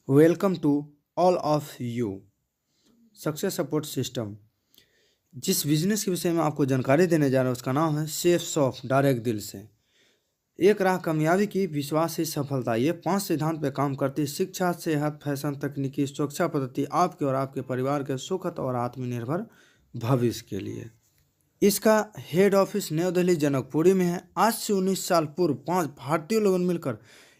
Welcome to all of you success support system. जिस business के विषय में आपको जानकारी देने जा रहा हूँ उसका नाम है सेफ शॉप डायरेक्ट दिल से। एक राह कामयाबी की, विश्वास ही सफलता। ये 5 सिद्धांत पे काम करती है। शिक्षा, सेहत, फैशन, तकनीकी, सुरक्षा पद्धति आपके और आपके परिवार के सुखद और आत्मनिर्भर भविष्य के लिए। इसका हेड ऑफिस नई दिल्ली जनकपुरी में है। आज से 19 साल पूर्व 5 भारतीय लोगों ने मिलकर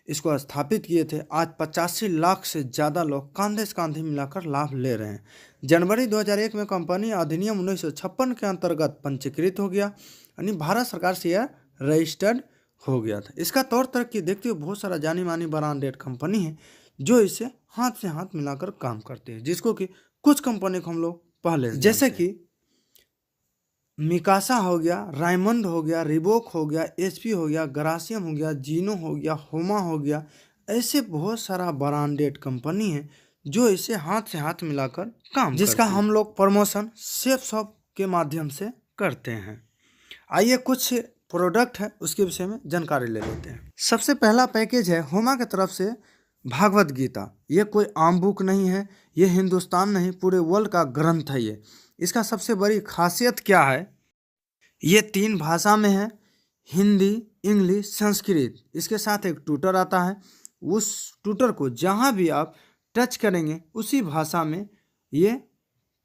इसको स्थापित किए थे। आज 85 लाख से ज़्यादा लोग कांधे से कांधे मिलाकर लाभ ले रहे हैं। जनवरी 2001 में कंपनी अधिनियम 1956 के अंतर्गत पंजीकृत हो गया, यानी भारत सरकार से यह रजिस्टर्ड हो गया था। इसका तौर तरक्की देखते हुए बहुत सारा जानी मानी ब्रांडेड कंपनी है जो इसे हाथ से हाथ मिलाकर काम करते हैं, जिसको कि कुछ कंपनी को हम लोग पहले जैसे कि मिकासा हो गया, रायमंड हो गया, रिबोक हो गया, एचपी हो गया, ग्रासियम हो गया, जीनो हो गया, होमा हो गया। ऐसे बहुत सारा ब्रांडेड कंपनी है जो इसे हाथ से हाथ मिलाकर काम जिसका हम लोग प्रमोशन सेफ शॉप के माध्यम से करते हैं। आइए कुछ प्रोडक्ट है उसके विषय में जानकारी ले लेते हैं। सबसे पहला पैकेज है होमा की तरफ से भागवत गीता। ये कोई आम बुक नहीं है, ये हिंदुस्तान नहीं पूरे वर्ल्ड का ग्रंथ है। ये इसका सबसे बड़ी खासियत क्या है, ये 3 भाषा में है, हिंदी, इंग्लिश, संस्कृत। इसके साथ एक ट्यूटर आता है। उस ट्यूटर को जहाँ भी आप टच करेंगे उसी भाषा में ये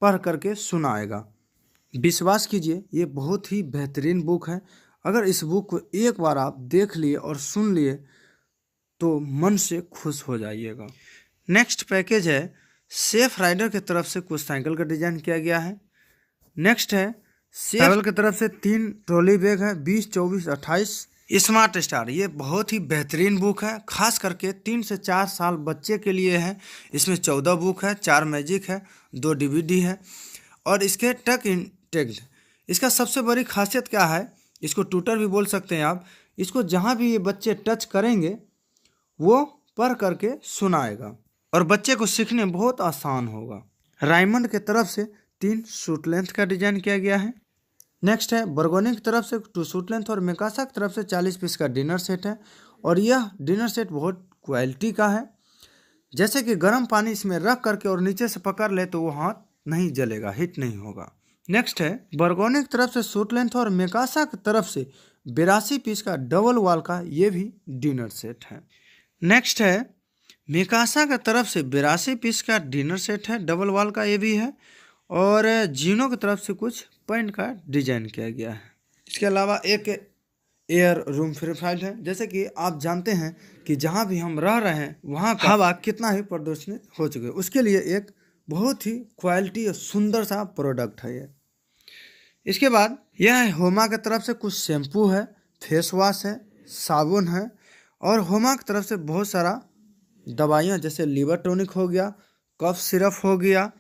पढ़ करके सुनाएगा। विश्वास कीजिए ये बहुत ही बेहतरीन बुक है। अगर इस बुक को एक बार आप देख लिए और सुन लिए तो मन से खुश हो जाइएगा। नेक्स्ट पैकेज है सेफ राइडर की तरफ से कुछ साइकिल का डिजाइन किया गया है। नेक्स्ट है ट्रैवल की तरफ से 3 ट्रॉली बैग है, 20, 24, 28। स्मार्ट स्टार ये बहुत ही बेहतरीन बुक है, खास करके 3 से 4 साल बच्चे के लिए है। इसमें 14 बुक है, 4 मैजिक है, 2 डीवीडी है और इसके टक इंटेक्ट। इसका सबसे बड़ी खासियत क्या है, इसको ट्यूटर भी बोल सकते हैं आप। इसको जहाँ भी ये बच्चे टच करेंगे वो पढ़ करके सुनाएगा और बच्चे को सीखने बहुत आसान होगा। रायमंड की तरफ से 3 सूट लेंथ का डिजाइन किया गया है। नेक्स्ट है बर्गोनी की तरफ से 2 सूट लेंथ और मिकासा की तरफ से 40 पीस का डिनर सेट है और यह डिनर सेट बहुत क्वालिटी का है। जैसे कि गर्म पानी इसमें रख करके और नीचे से पकड़ ले तो वो हाथ नहीं जलेगा, हिट नहीं होगा। नेक्स्ट है बर्गोनी की तरफ से सूट लेंथ और मिकासा की तरफ से 82 पीस का डबल वॉल का ये भी डिनर सेट है। नेक्स्ट है मिकासा की तरफ से 82 पीस का डिनर सेट है, डबल वॉल का ये भी है और जीनो की तरफ से कुछ पैंट का डिजाइन किया गया है। इसके अलावा एक एयर रूम प्यूरिफायर है। जैसे कि आप जानते हैं कि जहाँ भी हम रह रहे हैं वहाँ का हवा कितना ही प्रदूषित हो चुके हैं, उसके लिए एक बहुत ही क्वालिटी और सुंदर सा प्रोडक्ट है ये। इसके बाद यह है होमा की तरफ से कुछ शैम्पू है, फेस वॉश है, साबुन है और होमा की तरफ से बहुत सारा दवाइयाँ जैसे लीवर टॉनिक हो गया, कफ सिरप हो गया,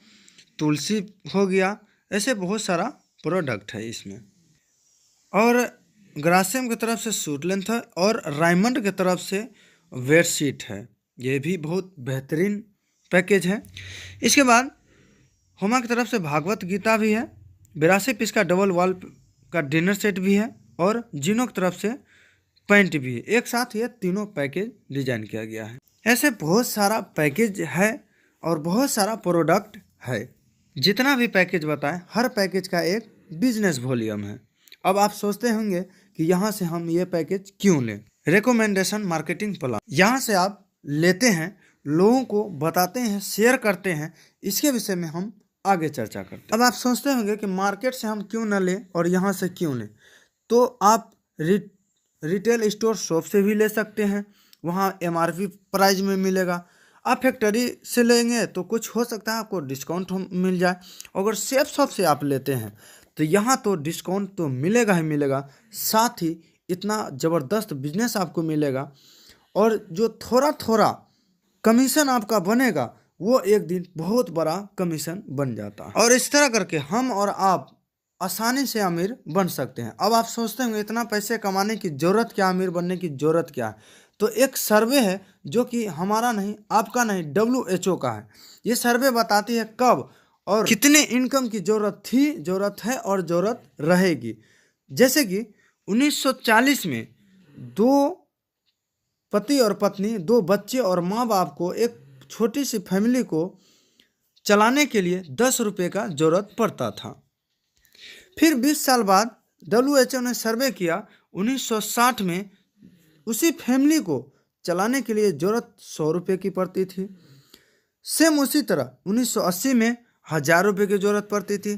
तुलसी हो गया, ऐसे बहुत सारा प्रोडक्ट है इसमें। और ग्रासियम की तरफ से सूट लेंथ है और रायमंड की तरफ से बेडशीट है। ये भी बहुत बेहतरीन पैकेज है। इसके बाद होमा की तरफ से भागवत गीता भी है, 82 पीस का डबल वॉल का डिनर सेट भी है और जीनो की तरफ से पैंट भी है। एक साथ ये तीनों पैकेज डिजाइन किया गया है। ऐसे बहुत सारा पैकेज है और बहुत सारा प्रोडक्ट है। जितना भी पैकेज बताएं हर पैकेज का एक बिजनेस वॉल्यूम है। अब आप सोचते होंगे कि यहाँ से हम ये पैकेज क्यों लें। रिकमेंडेशन मार्केटिंग प्लान, यहाँ से आप लेते हैं, लोगों को बताते हैं, शेयर करते हैं। इसके विषय में हम आगे चर्चा करते हैं। अब आप सोचते होंगे कि मार्केट से हम क्यों न लें और यहाँ से क्यों लें, तो आप रिटेल स्टोर शॉप से भी ले सकते हैं, वहाँ MRP प्राइस में मिलेगा। आप फैक्ट्री से लेंगे तो कुछ हो सकता है आपको डिस्काउंट मिल जाए। अगर सेफ शॉप से आप लेते हैं तो यहाँ तो डिस्काउंट तो मिलेगा ही मिलेगा, साथ ही इतना ज़बरदस्त बिजनेस आपको मिलेगा और जो थोड़ा थोड़ा कमीशन आपका बनेगा वो एक दिन बहुत बड़ा कमीशन बन जाता है और इस तरह करके हम और आप आसानी से अमीर बन सकते हैं। अब आप सोचते होंगे इतना पैसे कमाने की ज़रूरत क्या, अमीर बनने की ज़रूरत क्या है। तो एक सर्वे है जो कि हमारा नहीं, आपका नहीं, WHO का है। ये सर्वे बताती है कब और कितने इनकम की ज़रूरत थी, ज़रूरत है और ज़रूरत रहेगी। जैसे कि 1940 में 2 पति और पत्नी, 2 बच्चे और माँ बाप को एक छोटी सी फैमिली को चलाने के लिए 10 रुपये का ज़रूरत पड़ता था। फिर 20 साल बाद WHO ने सर्वे किया, 1960 में उसी फैमिली को चलाने के लिए ज़रूरत 100 रुपये की पड़ती थी। सेम उसी तरह 1980 में 1000 रुपये की ज़रूरत पड़ती थी।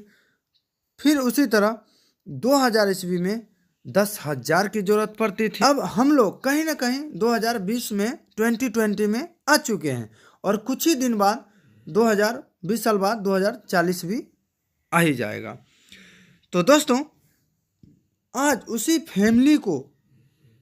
फिर उसी तरह 2000 ईस्वी में 10,000 की ज़रूरत पड़ती थी। अब हम लोग कहीं ना कहीं 2020 में 2020 में आ चुके हैं और कुछ ही दिन बाद 2020 साल बाद 2040 भी आ ही जाएगा। तो दोस्तों, आज उसी फैमिली को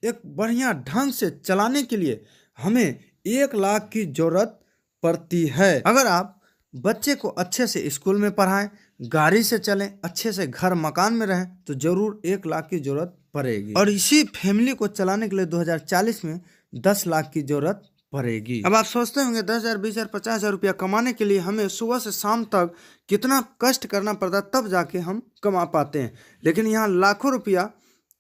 एक बढ़िया ढंग से चलाने के लिए हमें 1 लाख की ज़रूरत पड़ती है। अगर आप बच्चे को अच्छे से स्कूल में पढ़ाएं, गाड़ी से चलें, अच्छे से घर मकान में रहें, तो जरूर 1 लाख की जरूरत पड़ेगी। और इसी फैमिली को चलाने के लिए 2040 में 10 लाख की जरूरत पड़ेगी। अब आप सोचते होंगे 10,000, 20,000, 50,000 रुपया कमाने के लिए हमें सुबह से शाम तक कितना कष्ट करना पड़ता है, तब जाके हम कमा पाते हैं। लेकिन यहाँ लाखों रुपया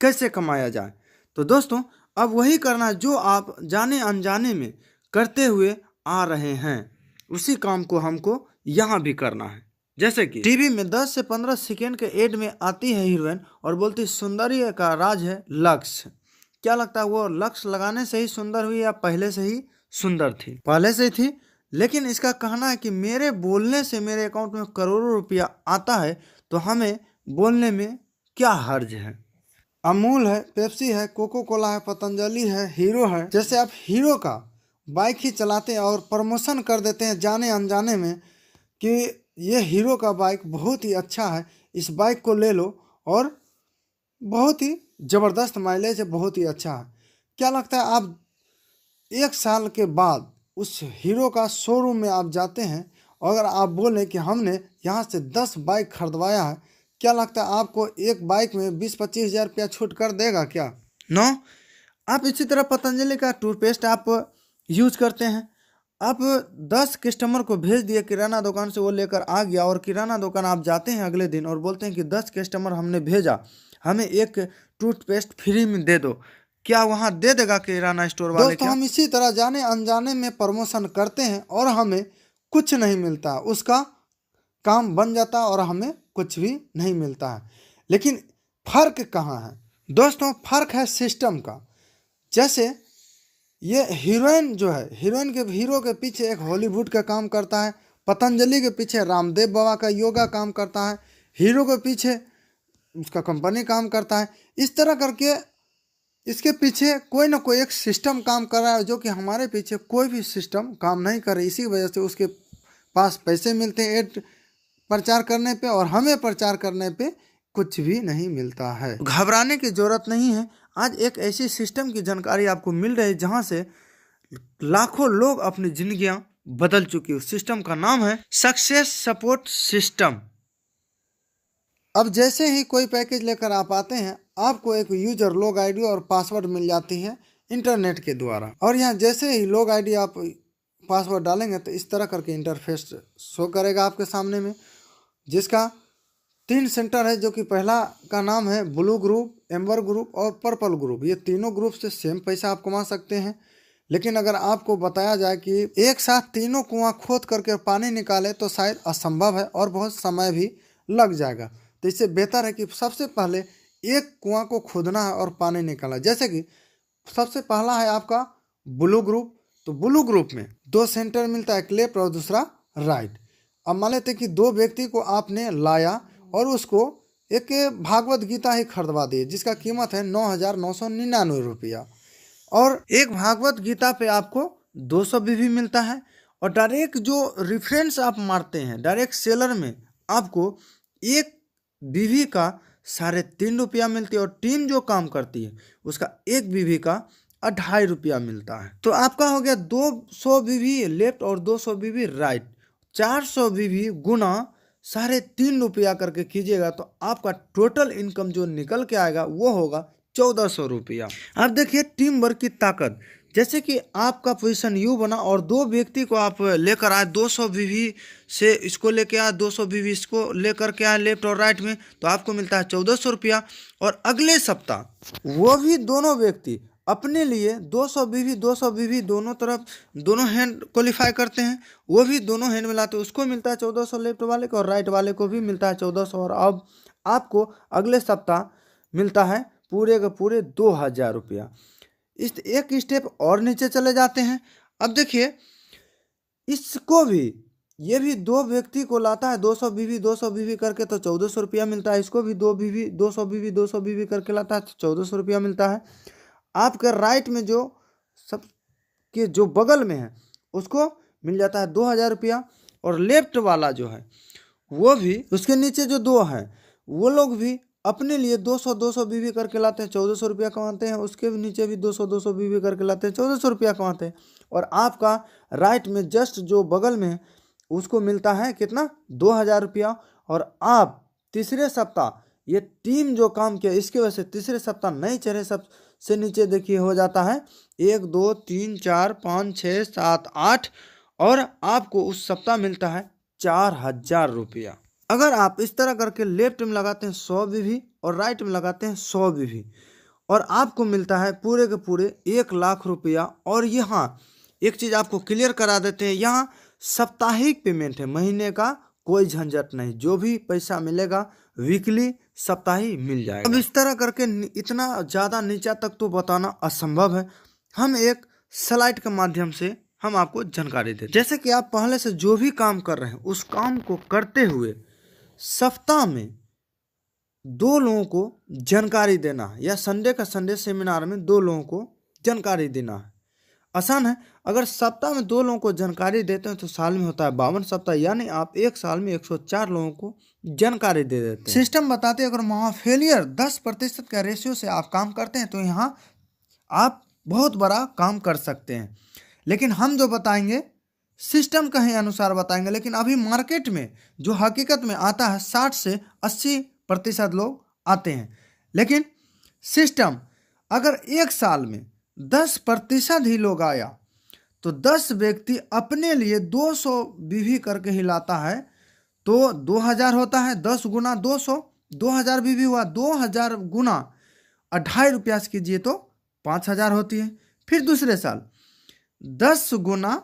कैसे कमाया जाए? तो दोस्तों, अब वही करना है जो आप जाने अनजाने में करते हुए आ रहे हैं, उसी काम को हमको यहाँ भी करना है। जैसे कि टीवी में 10 से 15 सेकेंड के एड में आती है हीरोइन और बोलती सौंदर्य का राज है लक्ष्य। क्या लगता है, वो लक्ष्य लगाने से ही सुंदर हुई या पहले से ही सुंदर थी? पहले से ही थी। लेकिन इसका कहना है कि मेरे बोलने से मेरे अकाउंट में करोड़ों रुपया आता है, तो हमें बोलने में क्या हर्ज है? अमूल है, पेप्सी है, कोको कोला है, पतंजलि है, हीरो है। जैसे आप हीरो का बाइक ही चलाते हैं और प्रमोशन कर देते हैं जाने अनजाने में कि ये हीरो का बाइक बहुत ही अच्छा है, इस बाइक को ले लो और बहुत ही ज़बरदस्त माइलेज है, बहुत ही अच्छा है। क्या लगता है, आप 1 साल के बाद उस हीरो का शोरूम में आप जाते हैं और अगर आप बोलें कि हमने यहाँ से 10 बाइक खरीदवाया है, क्या लगता है आपको एक बाइक में 20-25 हज़ार रुपया छूट कर देगा क्या? नो। आप इसी तरह पतंजलि का टूथपेस्ट आप यूज करते हैं, आप 10 कस्टमर को भेज दिए किराना दुकान से, वो लेकर आ गया और किराना दुकान आप जाते हैं अगले दिन और बोलते हैं कि 10 कस्टमर हमने भेजा, हमें एक टूथपेस्ट फ्री में दे दो। क्या वहाँ दे देगा किराना स्टोर वाले? दोस्तों, हम इसी तरह जाने अनजाने में प्रमोशन करते हैं और हमें कुछ नहीं मिलता, उसका काम बन जाता और हमें कुछ भी नहीं मिलता है। लेकिन फर्क कहाँ है दोस्तों? फर्क है सिस्टम का। जैसे ये हीरोइन जो है, हीरो के पीछे एक हॉलीवुड का काम करता है, पतंजलि के पीछे रामदेव बाबा का योगा काम करता है, हीरो के पीछे उसका कंपनी काम करता है। इस तरह करके इसके पीछे कोई ना कोई एक सिस्टम काम कर रहा है, जो कि हमारे पीछे कोई भी सिस्टम काम नहीं कर रही। इसी वजह से उसके पास पैसे मिलते हैं एड प्रचार करने पे और हमें प्रचार करने पे कुछ भी नहीं मिलता है। घबराने की जरूरत नहीं है। आज एक ऐसी सिस्टम की जानकारी आपको मिल रही है जहां से लाखों लोग अपनी जिंदगियां बदल चुकी है। उस सिस्टम का नाम है सक्सेस सपोर्ट सिस्टम। अब जैसे ही कोई पैकेज लेकर आप आते हैं, आपको एक यूजर लॉग आईडी और पासवर्ड मिल जाती है इंटरनेट के द्वारा। और यहाँ जैसे ही लॉग आईडी आप पासवर्ड डालेंगे तो इस तरह करके इंटरफेस शो करेगा आपके सामने में, जिसका 3 सेंटर है, जो कि पहला का नाम है ब्लू ग्रुप, एम्बर ग्रुप और पर्पल ग्रुप। ये तीनों ग्रुप से सेम पैसा आप कमा सकते हैं। लेकिन अगर आपको बताया जाए कि एक साथ तीनों कुआं खोद करके पानी निकाले तो शायद असंभव है और बहुत समय भी लग जाएगा। तो इससे बेहतर है कि सबसे पहले एक कुआं को खोदना है और पानी निकालना। जैसे कि सबसे पहला है आपका ब्लू ग्रुप, तो ब्लू ग्रुप में 2 सेंटर मिलता है, एक लेफ्ट और दूसरा राइट। अब मान लेते हैं कि 2 व्यक्ति को आपने लाया और उसको एक भागवत गीता ही खरीदवा दी, जिसका कीमत है 9,999 रुपया। और एक भागवत गीता पे आपको 200 बीवी मिलता है। और डायरेक्ट जो रेफरेंस आप मारते हैं डायरेक्ट सेलर में, आपको एक बीवी का 3.5 रुपया मिलती है और टीम जो काम करती है उसका एक बीवी का 2.5 रुपया मिलता है। तो आपका हो गया 200 बीवी लेफ्ट और 200 बीवी राइट। 400 बीवी गुना 3.5 रुपया करके कीजिएगा तो आपका टोटल इनकम जो निकल के आएगा वो होगा 1400 रुपया। अब देखिए टीम वर्क की ताकत। जैसे कि आपका पोजीशन यू बना और 2 व्यक्ति को आप लेकर आए, 200 बीवी से इसको लेके आए, 200 बीवी इसको लेकर के आए लेफ्ट और राइट में, तो आपको मिलता है 1400 रुपया। और अगले सप्ताह वो भी दोनों व्यक्ति अपने लिए 200 बीवी दोनों तरफ दोनों हैंड क्वालिफाई करते हैं, वो भी दोनों हैंड मिलाते हैं, उसको मिलता है 1400 लेफ्ट वाले को, और राइट वाले को भी मिलता है 1400। और अब आपको अगले सप्ताह मिलता है पूरे के पूरे 2000 रुपया। इस एक स्टेप और नीचे चले जाते हैं। अब देखिए इसको भी, ये भी दो व्यक्ति को लाता है 200 बीवी करके, तो 1400 रुपया मिलता है। इसको भी 200 बीवी करके लाता है तो 1400 रुपया मिलता है। आपके राइट में जो सबके जो बगल में है उसको मिल जाता है 2000 रुपया। और लेफ्ट वाला जो है वो भी, उसके नीचे जो दो है वो लोग भी अपने लिए 200 बीवी करके लाते हैं, 1400 रुपया कमाते हैं। उसके भी नीचे भी 200 बीवी करके लाते हैं, 1400 रुपया कमाते हैं। और आपका राइट में जस्ट जो बगल में है उसको मिलता है कितना, 2000 रुपया। और आप तीसरे सप्ताह ये टीम जो काम किया इसके वजह से तीसरे सप्ताह नहीं चढ़े, सबसे नीचे देखिए हो जाता है 1 2 3 4 5 6 7 8, और आपको उस सप्ताह मिलता है 4000 रुपया। अगर आप इस तरह करके लेफ्ट में लगाते हैं 100 बीवी और राइट में लगाते हैं 100 बीवी, और आपको मिलता है पूरे के पूरे 1 लाख रुपया। और यहाँ एक चीज़ आपको क्लियर करा देते हैं, यहाँ साप्ताहिक पेमेंट है, महीने का कोई झंझट नहीं, जो भी पैसा मिलेगा वीकली सप्ताही मिल जाएगा। अब इस तरह करके इतना ज़्यादा नीचा तक तो बताना असंभव है, हम एक स्लाइड के माध्यम से हम आपको जानकारी देते हैं। जैसे कि आप पहले से जो भी काम कर रहे हैं उस काम को करते हुए सप्ताह में 2 लोगों को जानकारी देना है, या संडे का संडे सेमिनार में 2 लोगों को जानकारी देना है। आसान है, अगर सप्ताह में 2 लोगों को जानकारी देते हैं तो साल में होता है 52 सप्ताह, यानी आप एक साल में 104 लोगों को जानकारी दे देते हैं। सिस्टम बताते हैं अगर वहाँ फेलियर 10% का रेशियो से आप काम करते हैं तो यहाँ आप बहुत बड़ा काम कर सकते हैं। लेकिन हम जो बताएंगे सिस्टम के ही अनुसार बताएंगे, लेकिन अभी मार्केट में जो हकीकत में आता है 60 से 80% लोग आते हैं। लेकिन सिस्टम अगर एक साल में 10% ही लोग आया तो 10 व्यक्ति अपने लिए 200 बीवी करके ही लाता है तो 2000 होता है। 10 गुना 200, 2000 बीवी हुआ, 2000 गुना 2.5 रुपया से कीजिए तो 5000 होती है। फिर दूसरे साल 10 गुना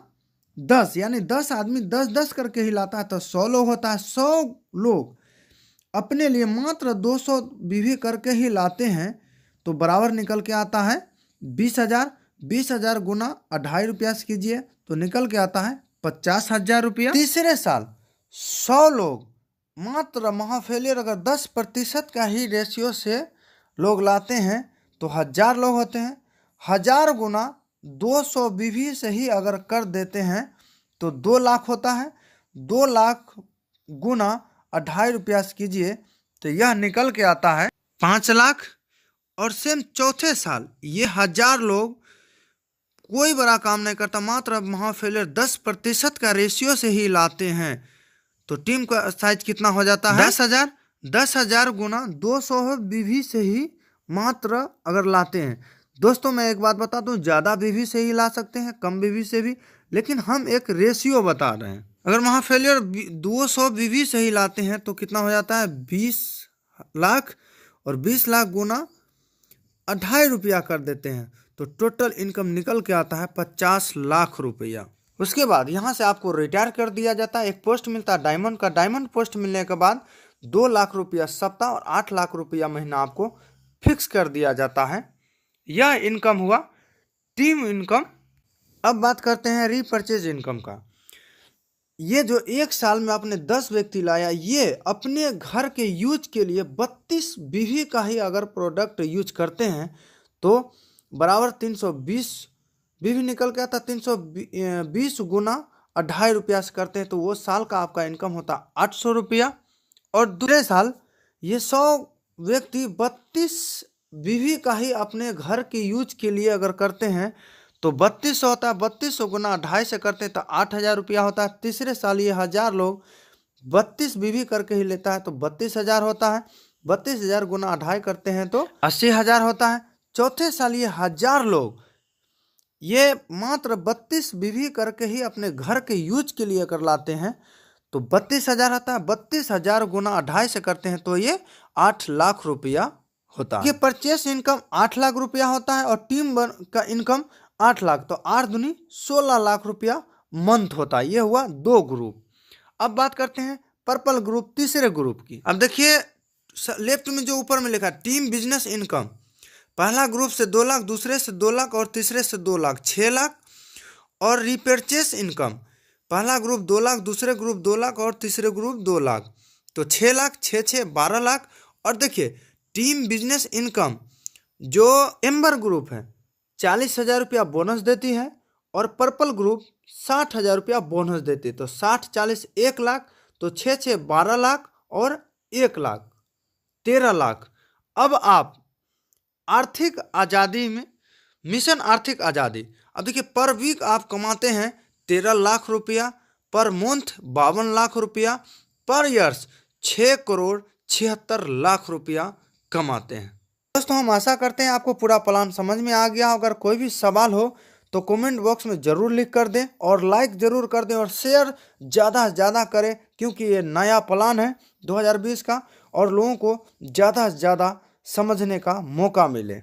10 यानी 10 आदमी 10 करके ही लाता है तो 100 लोग होता है। 100 लोग अपने लिए मात्र 200 बीवी करके ही लाते हैं तो बराबर निकल के आता है 20,000। 20,000 गुना 2.5 रुपया से कीजिए तो निकल के आता है 50,000 रुपया। तीसरे साल 100 लोग मात्र महाफेलियर अगर 10% का ही रेशियो से लोग लाते हैं तो 1000 लोग होते हैं। 1000 गुना 200 बीवी से ही अगर कर देते हैं तो 2 लाख होता है। 2 लाख गुना 2.5 रुपया से कीजिए तो यह निकल के आता है 5 लाख। और सेम चौथे साल ये 1000 लोग कोई बड़ा काम नहीं करता, मात्र महाफेलियर 10% का रेशियो से ही लाते हैं तो टीम का साइज कितना हो जाता है 10,000। 10,000 गुना 200 बीवी से ही मात्र अगर लाते हैं। दोस्तों मैं एक बात बता दूं, ज़्यादा बीवी से ही ला सकते हैं, कम बीवी से भी, लेकिन हम एक रेशियो बता रहे हैं। अगर महाफेलियर 200 बीवी से ही लाते हैं तो कितना हो जाता है 20 लाख। और 20 लाख गुना 2.5 रुपया कर देते हैं तो टोटल इनकम निकल के आता है 50 लाख रुपया। उसके बाद यहाँ से आपको रिटायर कर दिया जाता है, एक पोस्ट मिलता है डायमंड का। डायमंड पोस्ट मिलने के बाद 2 लाख रुपया सप्ताह और 8 लाख रुपया महीना आपको फिक्स कर दिया जाता है। यह इनकम हुआ टीम इनकम। अब बात करते हैं रीपरचेज इनकम का। ये जो एक साल में आपने 10 व्यक्ति लाया, ये अपने घर के यूज के लिए 32 बीवी का ही अगर प्रोडक्ट यूज करते हैं तो बराबर 320 बीवी निकल के आता। 320 गुना 2.5 रुपया से करते हैं तो वो साल का आपका इनकम होता 800 रुपया। और दूसरे साल ये 100 व्यक्ति 32 बीवी का ही अपने घर के यूज के लिए अगर करते हैं तो 3200 होता है। 3200 गुना 2.5 से करते हैं तो 8,000 रुपया होता है। तीसरे साल ये 1000 लोग 32 बीवी करके ही लेता है तो 32,000 होता है। 32,000 गुना 2.5 करते हैं तो 80,000 होता है। चौथे साल ये 1000 लोग ये मात्र 32 बीवी करके ही अपने घर के यूज के लिए कर लाते हैं तो 32,000 आता है। 32,000 गुना 2.5 से करते हैं तो ये 8 लाख रुपया होता है। ये परचेस इनकम 8 लाख रुपया होता है और टीम का इनकम 8 लाख, तो 8 दूनी 16 लाख रुपया मंथ होता है। ये हुआ 2 ग्रुप। अब बात करते हैं पर्पल ग्रुप, तीसरे ग्रुप की। अब देखिए लेफ्ट में जो ऊपर में लिखा है टीम बिजनेस इनकम, पहला ग्रुप से 2 लाख, दूसरे से 2 लाख और तीसरे से 2 लाख 6 लाख। और रिपर्चेस इनकम, पहला ग्रुप 2 लाख, दूसरे ग्रुप 2 लाख और तीसरे ग्रुप 2 लाख, तो 6 लाख 6 6 12 लाख। और देखिए टीम बिजनेस इनकम जो एम्बर ग्रुप है 40,000 रुपया बोनस देती है और पर्पल ग्रुप 60,000 रुपया बोनस देती है, तो 60 40 1 लाख, तो 6 6 12 लाख और 1 लाख 13 लाख। अब आप आर्थिक आज़ादी में, मिशन आर्थिक आज़ादी, अब देखिए पर वीक आप कमाते हैं 13 लाख रुपया, पर मंथ 52 लाख रुपया, पर ईयर्स 6 करोड़ 76 लाख रुपया कमाते हैं। दोस्तों हम आशा करते हैं आपको पूरा प्लान समझ में आ गया। अगर कोई भी सवाल हो तो कमेंट बॉक्स में ज़रूर लिख कर दें और लाइक ज़रूर कर दें और शेयर ज़्यादा से ज़्यादा करें, क्योंकि ये नया प्लान है 2020 का और लोगों को ज़्यादा से ज़्यादा समझने का मौका मिले।